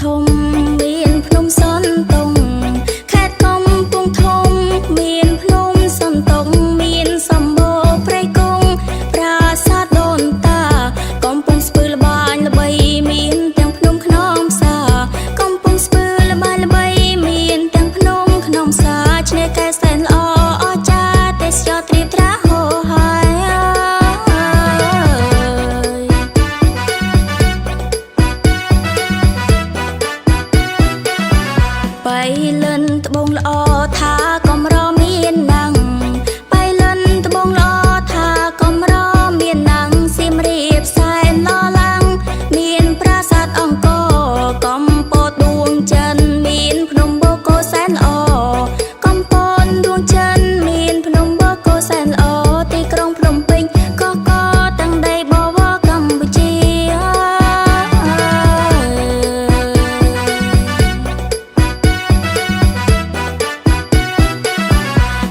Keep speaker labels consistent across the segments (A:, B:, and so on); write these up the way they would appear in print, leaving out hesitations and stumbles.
A: ធំមានភ្នំសនតុងខេត្តកំពង់ធំមានភ្នំសនតុងមានសម្បូរព្រៃកុងប្រាសាទដូនតាកំពង់ស្ពឺល្បាញល្បីមានទាំងភ្នំខ្នងផ្សាកំពង់ស្ពឺល្បាញល្បីមានទាំងភ្នំខ្នងផ្សាឆ្នេរកែសែនល្អអស្ចារ្យទេសចរត្រៀបត្រាហោហើយបៃលិនត្បូងល្អថាកំរមានណាំងបៃលិនត្បូងល្អថាកំរមានណាំងសៀមរាបសែនឡឡាំងមានប្រាសាទអង្គរកំពតដួងច័ន្ទមានភ្នំបូកគោសែនល្អកំពតដួងច័ន្ទមានភ្នំបូកគោសែនល្អទីក្រុងភ្នំពេញកកទាំងដីបវរកម្ពុជា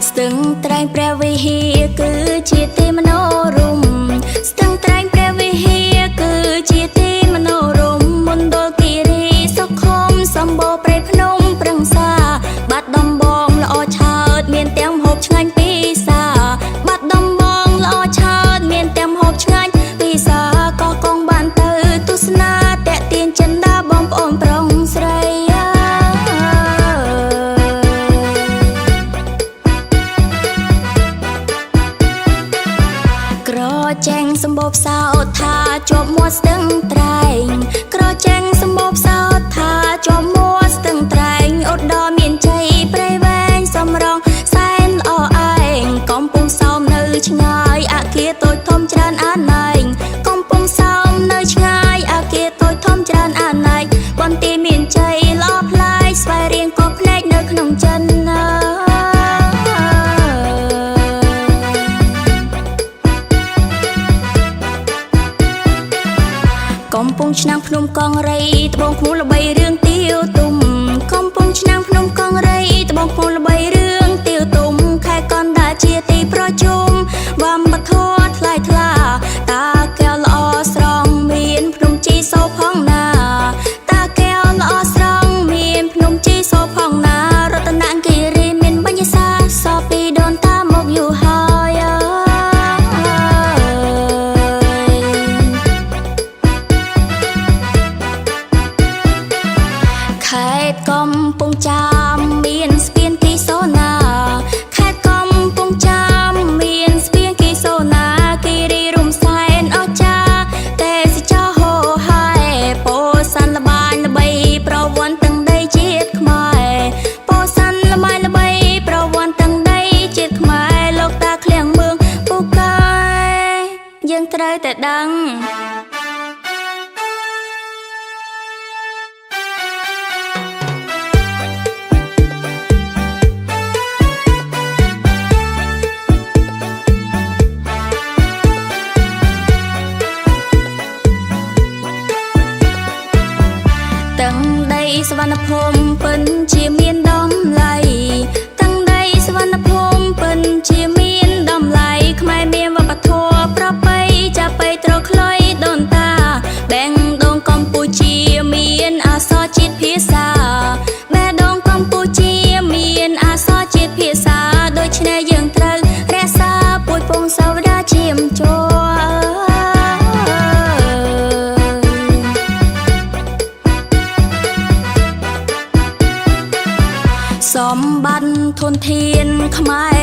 A: ស្ទឹងត្រែងព្រះវិហារគឺជាទីមនោរម្យស្ទឹងត្រែងព្រះវិហារគឺជាទីមនោរម្យមណ្ឌលគិរីសុខុមសម្បូរព្រៃភ្នំប្រឹងសាបាត់ដំបងល្អឆើតមានទាំងម្ហូបឆ្ងាញ់ពិសាបាត់ដំបងល្អឆើតមានទាំងម្ហូបឆ្ងាញ់ពិសាកោះកុងបានទៅទស្សនាតាក់ទាញចិន្តាបងប្អូនប្រុងស្រីក្រចេងសម្បូរផ្សោតថាជាប់មាត់ស្ទឹងត្រែងក្រចេងសម្បូរផ្សោតថាជាប់មាត់ស្ទឹងត្រែងឧត្តរមានជ័យព្រៃវែងសំរងសែនល្អឯងកំពង់សោមនៅឆ្ងាយអគារតូចធំច្រើនអាណែងកំពង់សោមនៅឆ្ងាយអគារតូចធំច្រើនអាណែងបន្ទាយមានជ័យល្អប្លែកស្វែងរៀងក៏ភ្នែកនៅក្នុងចិនណាកំពង់ឆ្នាំងភ្នំកងរៃត្បូងឃ្មុំល្បីរឿងទាវទុំកំពង់ឆ្នាំងភ្នំកងរៃត្បូងឃ្មុំល្បីរឿងទាវទុំខេត្តកណ្ដាលជាទីប្រជុំវប្បធម៌ថ្លៃថ្លាតាកែវល្អស្រង់មានភ្នំជីសូផងណាតាកែវល្អស្រង់មានភ្នំជីសូផងណារតនគិរីមានបញ្ញាសាសពីដូនតាមកយូរហើយខេត្តកំពង់ចាមមានស្ពានគីសូណាខេត្តកំពង់ចាមមានស្ពានគីសូណាគិរីរំសែនអស្ចារ្យទេសចរហោហើយពោធិ៍សាត់ល្បាញល្បីប្រវត្តិទាំងដីជាតិខ្មែរពោធិ៍សាត់ល្បាញល្បីប្រវត្តិទាំងដីជាតិខ្មែរលោកតាឃ្លាំងមឿងពូកែយើងត្រូវតែដឹងទាំងដីសវណ្ណភូមិពិនជាមានតម្លៃទាំងដីសវណ្ណភូមិពិនជាមានតម្លៃខ្មែរមានវប្បធម៌ប្រពៃចាប់បីត្រកខ្លុយដូនតាបេងដូងកម្ពុជាមានអក្សរជាតិភាសាបេះដូងកម្ពុជាមានអក្សរជាតិភាសាដូច្នេះយើងត្រូវរក្សាពូជពងសាវតាឈាមជ័រសម្បត្តិធនធានខ្មែរ